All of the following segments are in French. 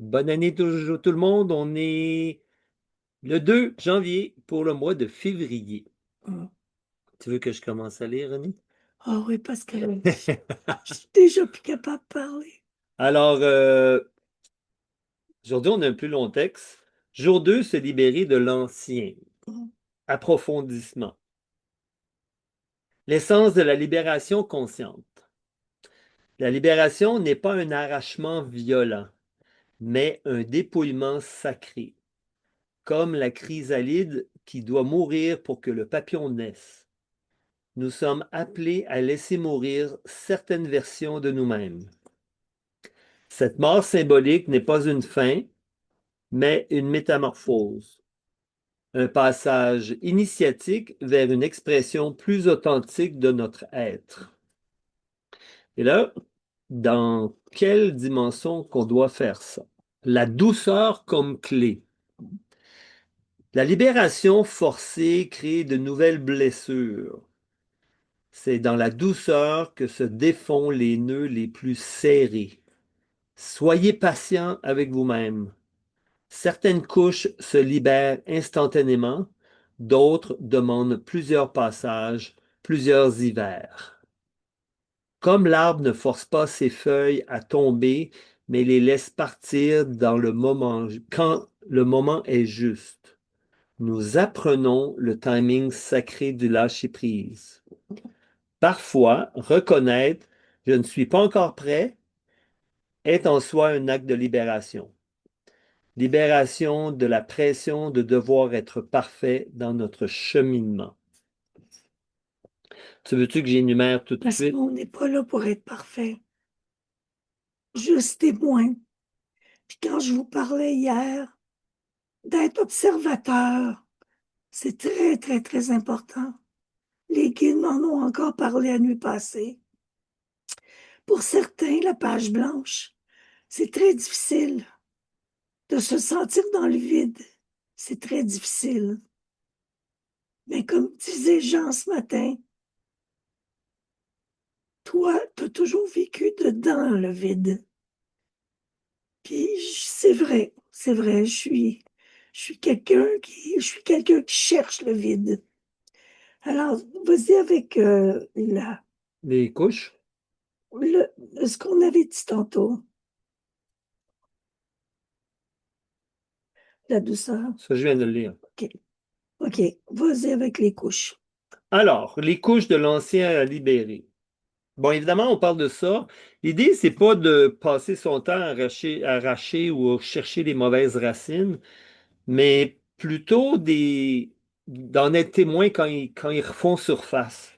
Bonne année tout le monde. On est le 2 janvier pour le mois de février. Ah Tu veux que je commence à lire, René? ah oui, parce que je suis déjà plus capable de parler. Alors, aujourd'hui, on a un plus long texte. Jour 2, se libérer de l'ancien. Approfondissement. L'essence de la libération consciente. La libération n'est pas un arrachement violent, mais un dépouillement sacré, comme la chrysalide qui doit mourir pour que le papillon naisse. Nous sommes appelés à laisser mourir certaines versions de nous-mêmes. Cette mort symbolique n'est pas une fin, mais une métamorphose, un passage initiatique vers une expression plus authentique de notre être. Et là, dans quelle dimension qu'on doit faire ça? La douceur comme clé. La libération forcée crée de nouvelles blessures. C'est dans la douceur que se défont les nœuds les plus serrés. Soyez patient avec vous-même. Certaines couches se libèrent instantanément, d'autres demandent plusieurs passages, plusieurs hivers. Comme l'arbre ne force pas ses feuilles à tomber, mais les laisse partir dans le moment, quand le moment est juste. Nous apprenons le timing sacré du lâcher-prise. Parfois, reconnaître je ne suis pas encore prêt est en soi un acte de libération. Libération de la pression de devoir être parfait dans notre cheminement. Tu veux-tu que j'énumère tout de Parce suite? qu'on n'est pas là pour être parfait, juste témoin. Puis quand je vous parlais hier d'être observateur, c'est très, très, très important. Les guides m'en ont encore parlé la nuit passée. Pour certains, la page blanche, c'est très difficile de se sentir dans le vide. C'est très difficile. Mais comme disait Jean ce matin, toi, tu as toujours vécu dedans le vide. Puis c'est vrai, je suis quelqu'un qui cherche le vide. Alors, vas-y avec Les couches? ce qu'on avait dit tantôt, la douceur. Ça, je viens de le lire. OK, OK, vas-y avec les couches. Alors, les couches de l'ancien à libérer. Bon, évidemment, on parle de ça. L'idée, c'est pas de passer son temps à arracher ou à chercher les mauvaises racines, mais plutôt d'en être témoin quand ils refont surface.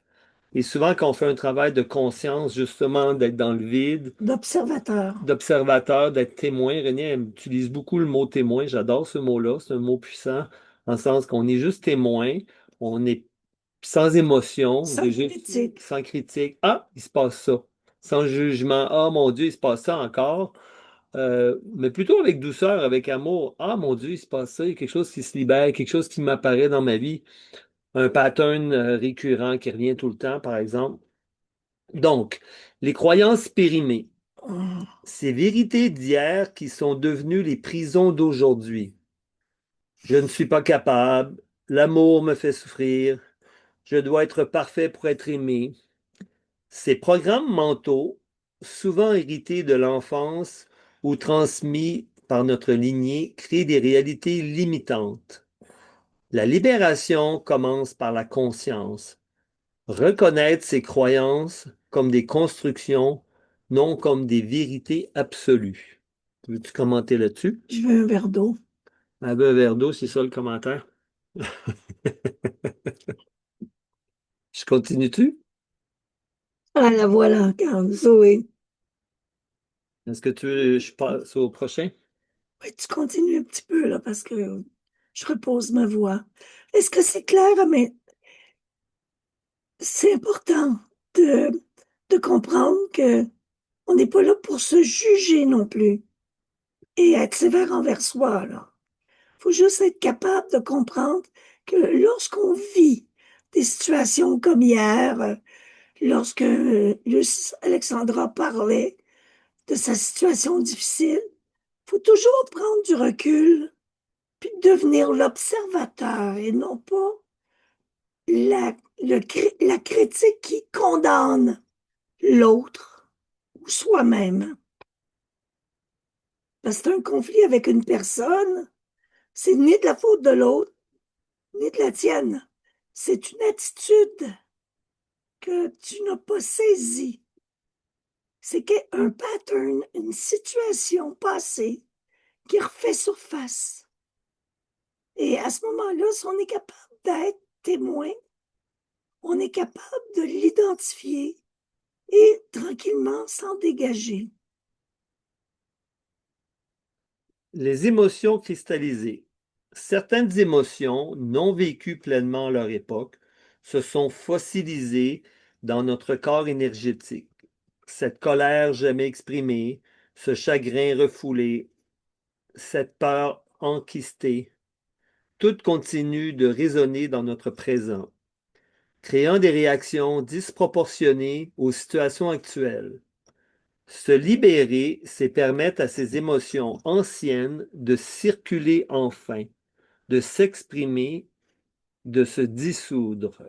Et souvent, quand on fait un travail de conscience, justement, d'être dans le vide, D'observateur. d'observateur, d'être témoin, René elle utilise beaucoup le mot témoin. J'adore ce mot-là. C'est un mot puissant, en le sens qu'on est juste témoin, on est sans émotion, Sans critique. sans critique. Ah, il se passe ça. Sans jugement. Ah, mon Dieu, il se passe ça encore. Mais plutôt avec douceur, avec amour. Ah, mon Dieu, il se passe ça. Il y a quelque chose qui se libère, quelque chose qui m'apparaît dans ma vie. Un pattern récurrent qui revient tout le temps, par exemple. Donc, les croyances périmées. Hum, Ces vérités d'hier qui sont devenues les prisons d'aujourd'hui. Je ne suis pas capable. L'amour me fait souffrir. Je dois être parfait pour être aimé. Ces programmes mentaux, souvent hérités de l'enfance ou transmis par notre lignée, créent des réalités limitantes. La libération commence par la conscience. Reconnaître ces croyances comme des constructions, non comme des vérités absolues. Veux-tu commenter là-dessus? je veux un verre d'eau. Un verre d'eau, c'est ça le commentaire. Je continue-tu? Ah, la voilà, regarde, Zoé. Est-ce que tu veux que je passe au prochain? Oui, tu continues un petit peu, là, parce que je repose ma voix. Est-ce que c'est clair? Mais c'est important de, de comprendre que on n'est pas là pour se juger non plus et être sévère envers soi, là. Faut juste être capable de comprendre que lorsqu'on vit des situations comme hier, lorsque Luce Alexandra parlait de sa situation difficile, faut toujours prendre du recul, puis devenir l'observateur et non pas la critique qui condamne l'autre ou soi-même. Parce que c'est un conflit avec une personne, c'est ni de la faute de l'autre, ni de la tienne. C'est une attitude que tu n'as pas saisie. C'est un pattern, une situation passée qui refait surface. Et à ce moment-là, si on est capable d'être témoin, on est capable de l'identifier et tranquillement s'en dégager. Les émotions cristallisées. Certaines émotions, non vécues pleinement à leur époque, se sont fossilisées dans notre corps énergétique. Cette colère jamais exprimée, ce chagrin refoulé, cette peur enquistée, tout continue de résonner dans notre présent, créant des réactions disproportionnées aux situations actuelles. Se libérer, c'est permettre à ces émotions anciennes de circuler enfin, de s'exprimer, de se dissoudre.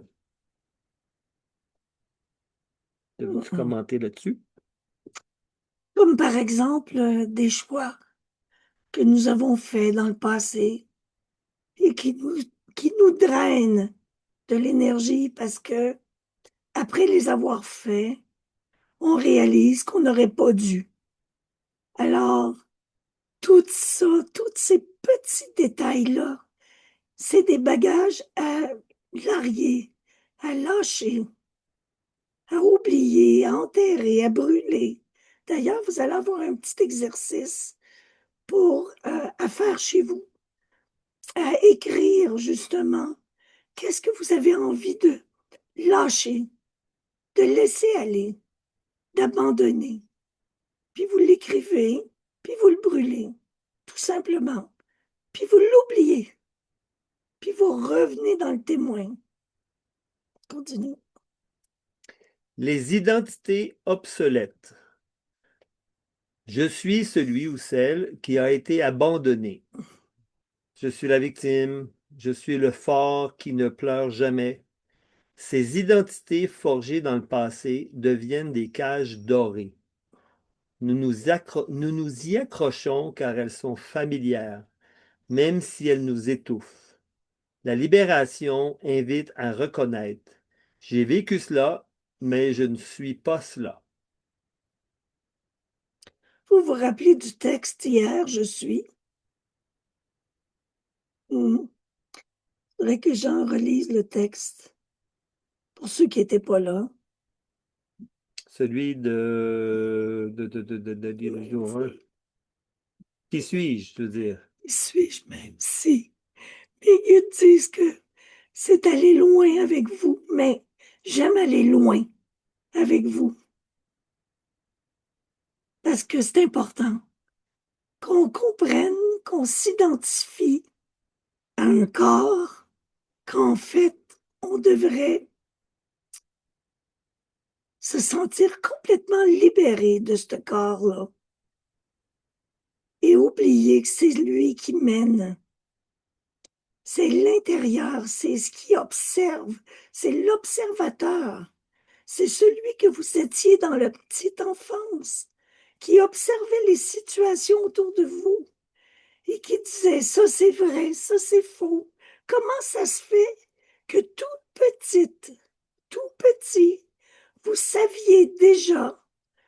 Veux-tu commenter là-dessus? Comme par exemple des choix que nous avons faits dans le passé et qui nous drainent de l'énergie parce que, après les avoir faits, on réalise qu'on n'aurait pas dû. Alors, tout ça, tous ces petits détails-là, c'est des bagages à larguer, à lâcher, à oublier, à enterrer, à brûler. D'ailleurs, vous allez avoir un petit exercice à faire chez vous, à écrire justement qu'est-ce que vous avez envie de lâcher, de laisser aller, d'abandonner. Puis vous l'écrivez, puis vous le brûlez, tout simplement. Puis vous l'oubliez, puis vous revenez dans le témoin. Continue. Les identités obsolètes. Je suis celui ou celle qui a été abandonné. Je suis la victime. Je suis le fort qui ne pleure jamais. Ces identités forgées dans le passé deviennent des cages dorées. Nous nous y accrochons car elles sont familières, même si elles nous étouffent. La libération invite à reconnaître. J'ai vécu cela, mais je ne suis pas cela. Vous vous rappelez du texte hier, je suis. Il faudrait que j'en relise le texte. Pour ceux qui n'étaient pas là. Celui Qui suis-je, je veux dire? Qui suis-je même si? Les guides disent que c'est aller loin avec vous, mais j'aime aller loin avec vous. Parce que c'est important qu'on comprenne, qu'on s'identifie à un corps, qu'en fait, on devrait se sentir complètement libéré de ce corps-là et oublier que c'est lui qui mène. C'est l'intérieur, c'est ce qui observe, c'est l'observateur. C'est celui que vous étiez dans la petite enfance, qui observait les situations autour de vous et qui disait, ça c'est vrai, ça c'est faux. Comment ça se fait que toute petite, tout petit, vous saviez déjà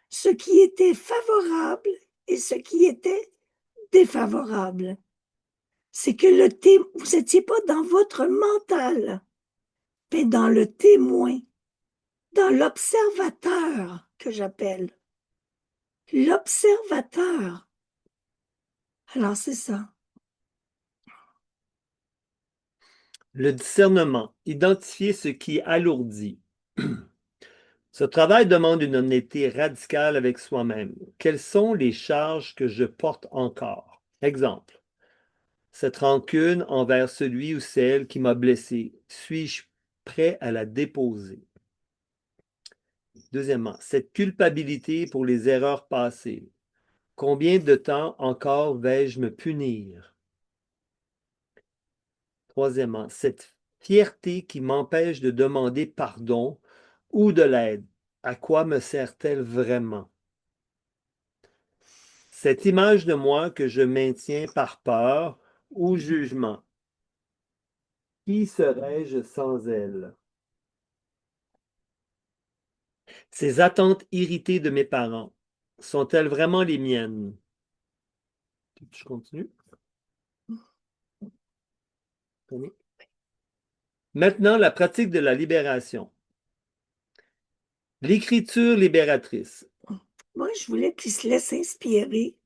ce qui était favorable et ce qui était défavorable? C'est que vous n'étiez pas dans votre mental, mais dans le témoin, dans l'observateur que j'appelle. L'observateur. Alors, c'est ça. Le discernement. Identifier ce qui alourdit. Ce travail demande une honnêteté radicale avec soi-même. Quelles sont les charges que je porte encore? Exemple. Cette rancune envers celui ou celle qui m'a blessé. Suis-je prêt à la déposer? Deuxièmement, cette culpabilité pour les erreurs passées. Combien de temps encore vais-je me punir? Troisièmement, cette fierté qui m'empêche de demander pardon ou de l'aide, à quoi me sert-elle vraiment? Cette image de moi que je maintiens par peur ou jugement, qui serais-je sans elle? Ces attentes irritées de mes parents, sont-elles vraiment les miennes? Je continue. Maintenant, la pratique de la libération. L'écriture libératrice. Moi, je voulais qu'il se laisse inspirer.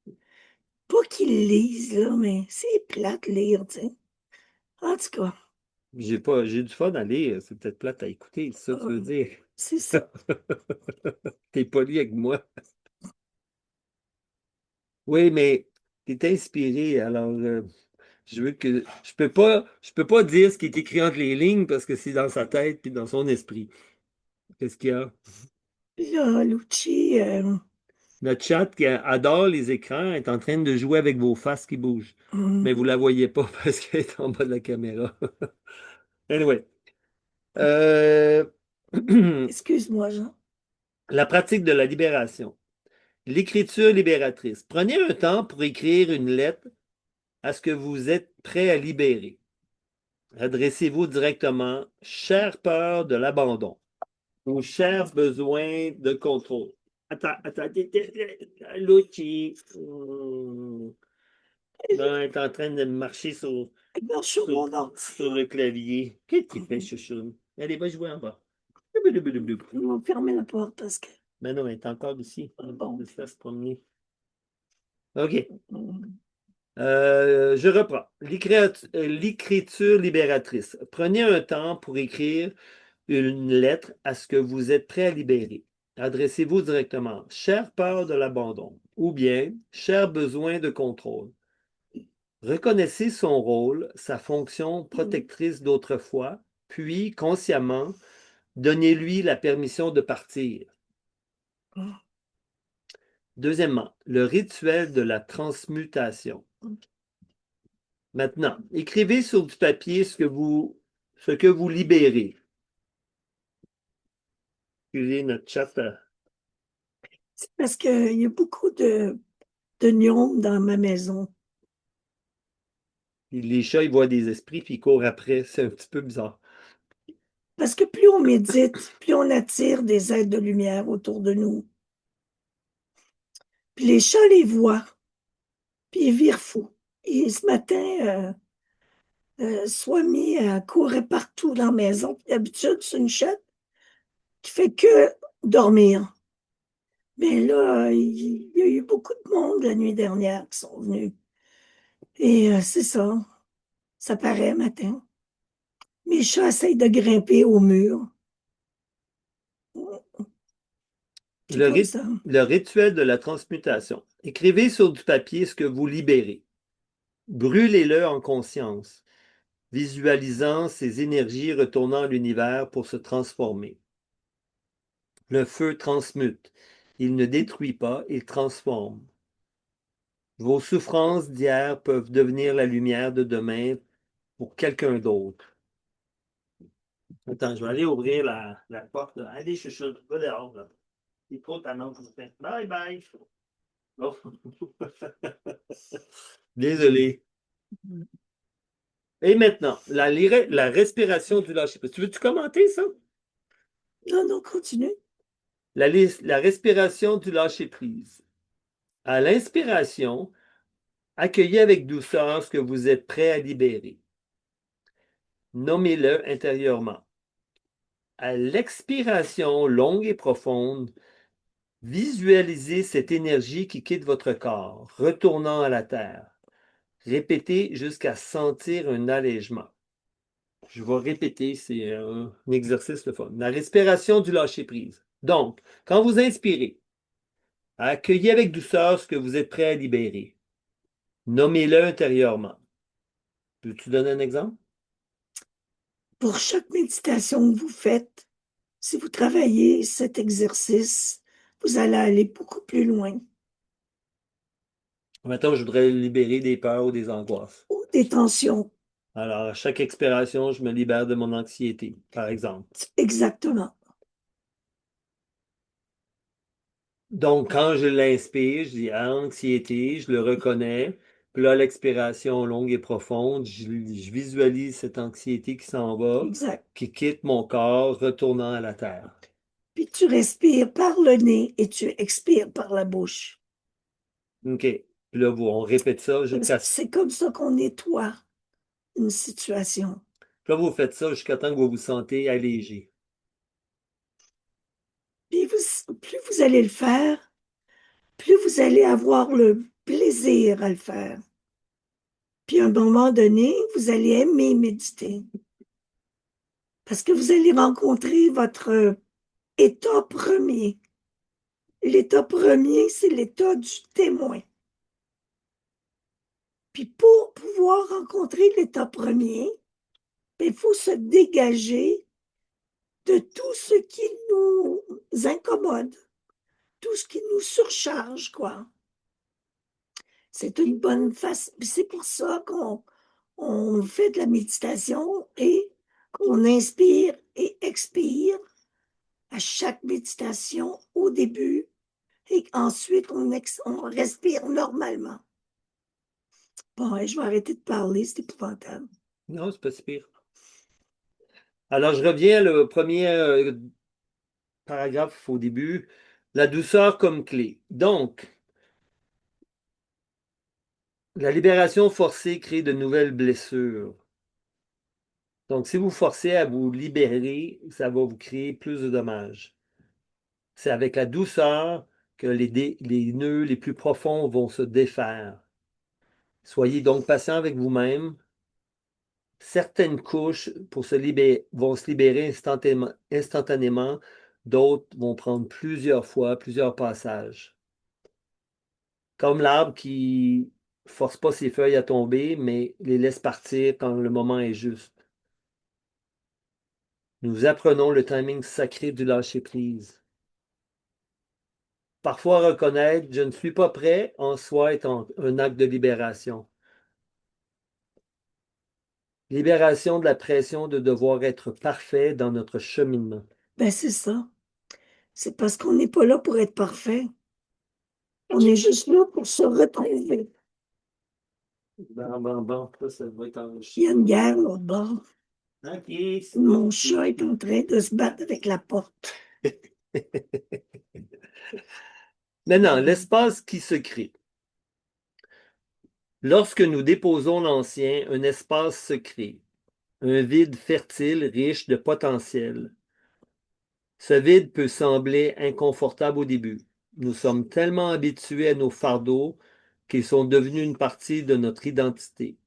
Pas qu'il lise, là, mais c'est plate lire, tu sais. En tout cas, J'ai du fun à lire, c'est peut-être plate à écouter, c'est ça que tu veux dire. c'est ça. T'es poli avec moi. Oui, mais t'es inspiré, alors je peux pas dire ce qui est écrit entre les lignes parce que c'est dans sa tête et dans son esprit. Qu'est-ce qu'il y a? Là, Lucci, Notre chat qui adore les écrans est en train de jouer avec vos faces qui bougent. Mais vous hum, la voyez pas parce qu'elle est en bas de la caméra. Anyway. Euh, excuse-moi, Jean. La pratique de la libération. L'écriture libératrice. Prenez un temps pour écrire une lettre à ce que vous êtes prêt à libérer. Adressez-vous directement, chère peur de l'abandon ou cher besoin de contrôle. Attends, Lucky. Ben, est en train de marcher Elle marche sur mon ordi. sur le clavier. Qu'est-ce qu'il fait, chouchoune? Allez, va jouer en bas. Ils m'ont fermé la porte parce que, Mais non, elle est encore ici. bon, Elle se laisse promener. OK. hum, Je reprends. L'écriture libératrice. Prenez un temps pour écrire une lettre à ce que vous êtes prêt à libérer. Adressez-vous directement. Chère peur de l'abandon ou bien cher besoin de contrôle. Reconnaissez son rôle, sa fonction protectrice d'autrefois, puis consciemment, donnez-lui la permission de partir. Deuxièmement, le rituel de la transmutation. Maintenant, écrivez sur du papier ce que vous libérez. Excusez notre chat. c'est parce qu'il y a beaucoup de gnomes dans ma maison. Les chats, ils voient des esprits puis ils courent après. C'est un petit peu bizarre. Parce que plus on médite, plus on attire des êtres de lumière autour de nous. Puis les chats les voient, puis ils virent fous. Et ce matin, soit mis à courir partout dans la maison. Puis d'habitude, c'est une chatte qui fait que dormir. Mais là, il y a eu beaucoup de monde la nuit dernière qui sont venus. Et c'est ça, ça paraît matin. Mes chats essayent de grimper au mur. C'est comme ça. Le rituel de la transmutation. Écrivez sur du papier ce que vous libérez. Brûlez-le en conscience, visualisant ces énergies retournant à l'univers pour se transformer. Le feu transmute. Il ne détruit pas, il transforme. Vos souffrances d'hier peuvent devenir la lumière de demain pour quelqu'un d'autre. Attends, je vais aller ouvrir la porte. Là. Allez, chouchou, va dehors. Là. Il trop tannant pour faire. Bye bye. Oh. Désolé. Et maintenant, la respiration du lâcher-prise. Tu veux-tu commenter ça? Non, non, continue. La respiration du lâcher-prise. À l'inspiration, accueillez avec douceur ce que vous êtes prêt à libérer. Nommez-le intérieurement. À l'expiration longue et profonde, visualisez cette énergie qui quitte votre corps, retournant à la terre. Répétez jusqu'à sentir un allègement. Je vais répéter, c'est un exercice de fun. La respiration du lâcher-prise. Donc, quand vous inspirez, accueillez avec douceur ce que vous êtes prêt à libérer. Nommez-le intérieurement. Peux-tu donner un exemple? Pour chaque méditation que vous faites, si vous travaillez cet exercice, vous allez aller beaucoup plus loin. Maintenant, je voudrais libérer des peurs ou des angoisses. ou des tensions. Alors, à chaque expiration, je me libère de mon anxiété, par exemple. Exactement. Donc, quand je l'inspire, je dis anxiété, je le reconnais. Puis là, l'expiration longue et profonde, je visualise cette anxiété qui s'en va, Exact. qui quitte mon corps, retournant à la terre. Puis tu respires par le nez et tu expires par la bouche. OK. Puis là, on répète ça jusqu'à... Puis C'est comme ça qu'on nettoie une situation. là, vous faites ça jusqu'à temps que vous vous sentez allégé. Puis plus vous allez le faire, plus vous allez avoir le plaisir à le faire. Puis à un moment donné, vous allez aimer méditer. Parce que vous allez rencontrer votre état premier. L'état premier, c'est l'état du témoin. Puis pour pouvoir rencontrer l'état premier, il faut se dégager de tout ce qui nous incommode, tout ce qui nous surcharge, quoi. C'est une bonne façon. C'est pour ça qu'on fait de la méditation et qu'on inspire et expire à chaque méditation au début et ensuite on respire normalement. Bon, je vais arrêter de parler, c'est épouvantable. Non, c'est pas si pire. Alors, je reviens au premier paragraphe au début. La douceur comme clé. Donc, la libération forcée crée de nouvelles blessures. Donc, si vous forcez à vous libérer, ça va vous créer plus de dommages. C'est avec la douceur que les nœuds les plus profonds vont se défaire. Soyez donc patient avec vous-même. Certaines couches vont se libérer instantanément, d'autres vont prendre plusieurs fois, plusieurs passages. Comme l'arbre qui force pas ses feuilles à tomber, mais les laisse partir quand le moment est juste. Nous apprenons le timing sacré du lâcher-prise. Parfois, reconnaître je ne suis pas prêt en soi est un acte de libération. Libération de la pression de devoir être parfait dans notre cheminement. Ben, c'est ça. C'est parce qu'on n'est pas là pour être parfait. On est juste là pour se retrouver. Bon, bon, bon, ça va être Il y a enregistré. une guerre là-bas. OK, c'est Mon bon. chat est en train de se battre avec la porte. Maintenant, l'espace qui se crée. Lorsque nous déposons l'ancien, un espace se crée, un vide fertile, riche de potentiel. Ce vide peut sembler inconfortable au début. Nous sommes tellement habitués à nos fardeaux qu'ils sont devenus une partie de notre identité.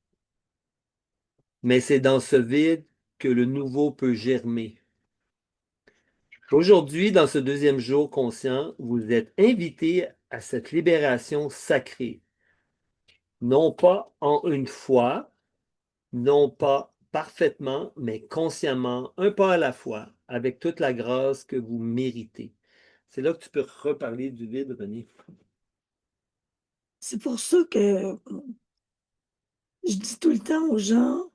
Mais c'est dans ce vide que le nouveau peut germer. Aujourd'hui, dans ce deuxième jour conscient, vous êtes invités à cette libération sacrée, non pas en une fois, non pas parfaitement, mais consciemment, un pas à la fois, avec toute la grâce que vous méritez. C'est là que tu peux reparler du vide, René. C'est pour ça que je dis tout le temps aux gens,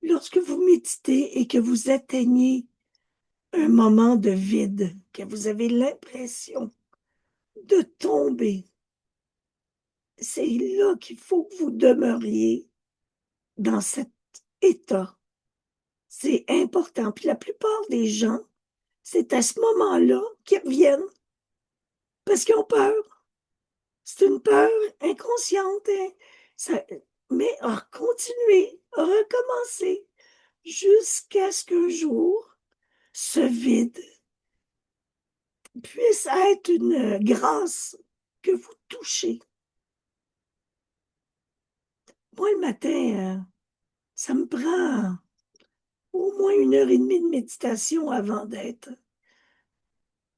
lorsque vous méditez et que vous atteignez un moment de vide, que vous avez l'impression de tomber, c'est là qu'il faut que vous demeuriez dans cet état. C'est important. Puis la plupart des gens, c'est à ce moment-là qu'ils reviennent parce qu'ils ont peur. C'est une peur inconsciente, hein. Ça, mais à continuer, à recommencer, jusqu'à ce qu'un jour, ce vide puisse être une grâce que vous touchez. Moi, le matin, ça me prend au moins 1 heure et demie de méditation avant d'être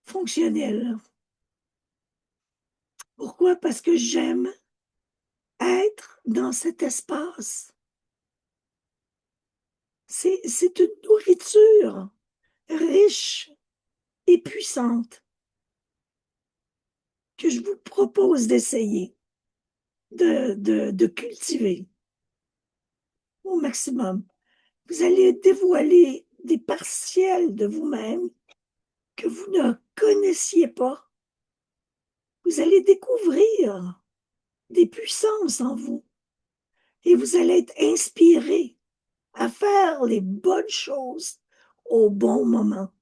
fonctionnel. Pourquoi? Parce que j'aime être dans cet espace. C'est une nourriture riche et puissante que je vous propose d'essayer. de cultiver au maximum. Vous allez dévoiler des partiels de vous-même que vous ne connaissiez pas. Vous allez découvrir des puissances en vous et vous allez être inspiré à faire les bonnes choses au bon moment,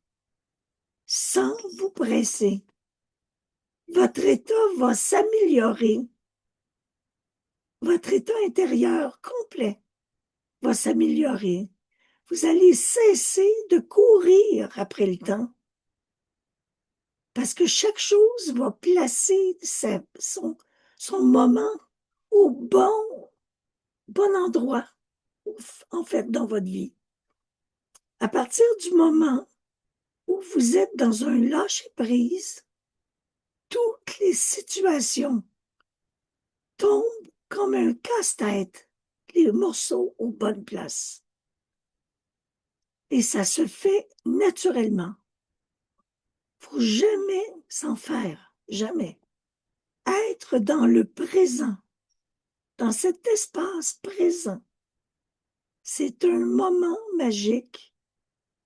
sans vous presser. Votre état va s'améliorer. Votre état intérieur complet va s'améliorer. Vous allez cesser de courir après le temps parce que chaque chose va placer son moment au bon endroit, en fait, dans votre vie. À partir du moment où vous êtes dans un lâcher-prise, toutes les situations tombent comme un casse-tête, les morceaux aux bonnes places. Et ça se fait naturellement. Faut jamais s'en faire, jamais. Être dans le présent, dans cet espace présent, c'est un moment magique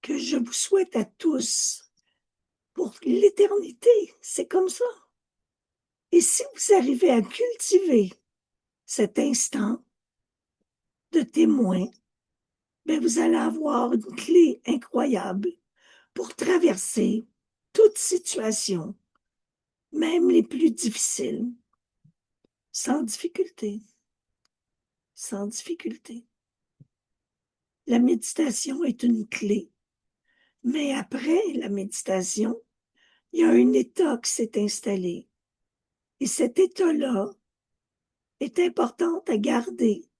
que je vous souhaite à tous pour l'éternité. C'est comme ça. Et si vous arrivez à cultiver cet instant de témoin, ben vous allez avoir une clé incroyable pour traverser toute situation, même les plus difficiles, sans difficulté. Sans difficulté. La méditation est une clé, mais après la méditation, il y a un état qui s'est installé. Et cet état-là est important à garder.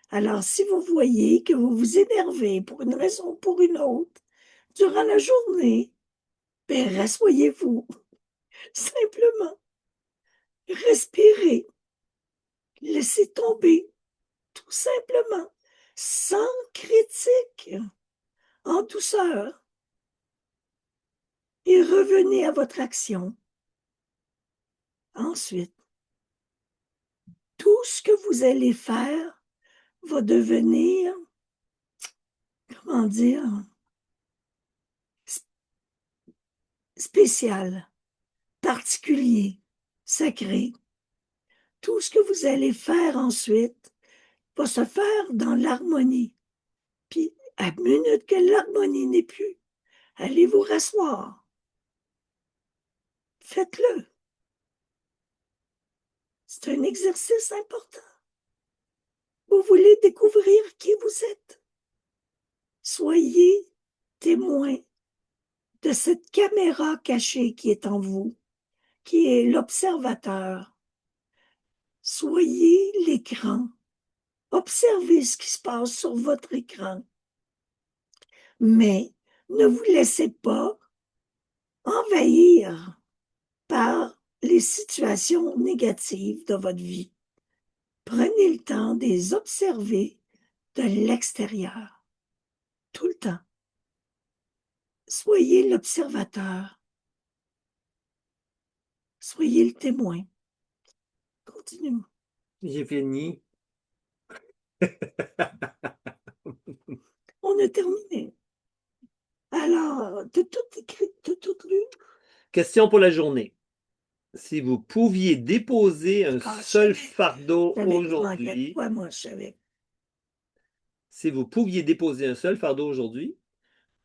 Alors, si vous voyez que vous vous énervez pour une raison ou pour une autre, durant la journée, ben, rassoyez-vous. Simplement, respirez, laissez tomber, tout simplement, sans critique, en douceur, et revenez à votre action. Ensuite, tout ce que vous allez faire va devenir, comment dire, spécial, particulier, sacré. Tout ce que vous allez faire ensuite va se faire dans l'harmonie. Puis, à minute que l'harmonie n'est plus, allez vous rasseoir. Faites-le. C'est un exercice important. Vous voulez découvrir qui vous êtes. Soyez témoin de cette caméra cachée qui est en vous, qui est l'observateur. Soyez l'écran. Observez ce qui se passe sur votre écran. Mais ne vous laissez pas envahir par les situations négatives de votre vie. Prenez le temps de les observer de l'extérieur, tout le temps. Soyez l'observateur. Soyez le témoin. Continuons. J'ai fini. On a terminé. Alors, t'as tout écrit, t'as tout lu? Question pour la journée. Si vous pouviez déposer un Ah, seul fardeau j'avais qu'il manquait de aujourd'hui, quoi, moi, je savais. si vous pouviez déposer un seul fardeau aujourd'hui,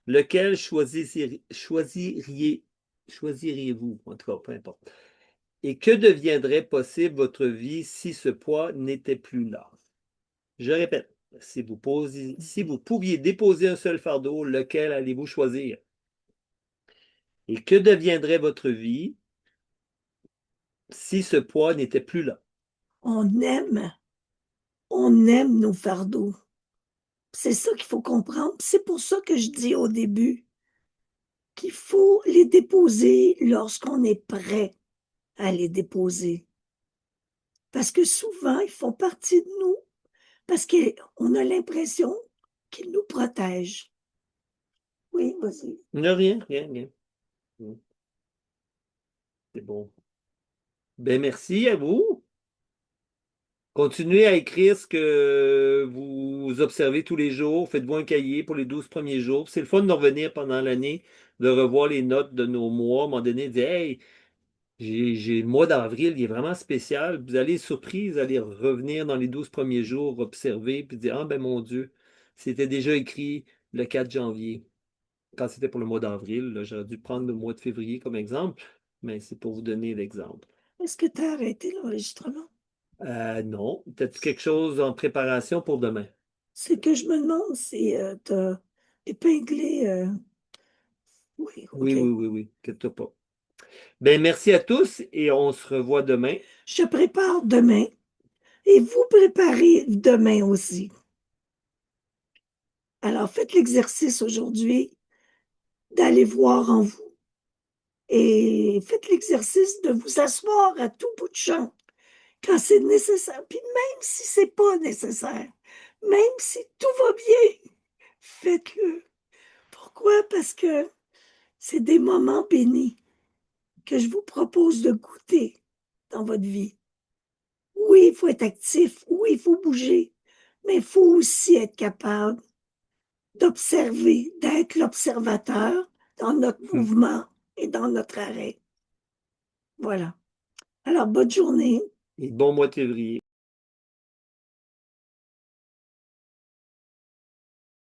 lequel choisiriez-vous? En tout cas, peu importe. Et que deviendrait possible votre vie si ce poids n'était plus là? Je répète, si vous pouviez déposer un seul fardeau, lequel allez-vous choisir? Et que deviendrait votre vie si ce poids n'était plus là? On aime, on aime nos fardeaux. C'est ça qu'il faut comprendre. C'est pour ça que je dis au début qu'il faut les déposer lorsqu'on est prêt à les déposer. Parce que souvent, ils font partie de nous parce qu'on a l'impression qu'ils nous protègent. Oui, vas-y. Non, rien, rien, rien. C'est bon. Ben, merci à vous. Continuez à écrire ce que vous observez tous les jours. Faites-vous un cahier pour les 12 premiers jours. C'est le fun de revenir pendant l'année, de revoir les notes de nos mois. À un moment donné, de dire, hey, j'ai le mois d'avril, il est vraiment spécial. Vous allez être surpris, vous allez revenir dans les 12 premiers jours, observer, puis dire, ah ben mon Dieu, c'était déjà écrit le 4 janvier. Quand c'était pour le mois d'avril, là, j'aurais dû prendre le mois de février comme exemple, mais c'est pour vous donner l'exemple. Est-ce que tu as arrêté l'enregistrement? Non, peut-être quelque chose en préparation pour demain. Ce que je me demande, c'est t'as épinglé. Oui, Oui, OK. oui, oui, oui, inquiète-toi pas. Ben, merci à tous et on se revoit demain. Je prépare demain et vous préparez demain aussi. Alors, faites l'exercice aujourd'hui d'aller voir en vous et faites l'exercice de vous asseoir à tout bout de champ quand c'est nécessaire. Puis même si c'est pas nécessaire, même si tout va bien, faites-le. Pourquoi? Parce que c'est des moments bénis que je vous propose de goûter dans votre vie. Oui, il faut être actif, oui, il faut bouger, mais il faut aussi être capable d'observer, d'être l'observateur dans notre mouvement et dans notre arrêt. Voilà. Alors, bonne journée. Et bon mois de février.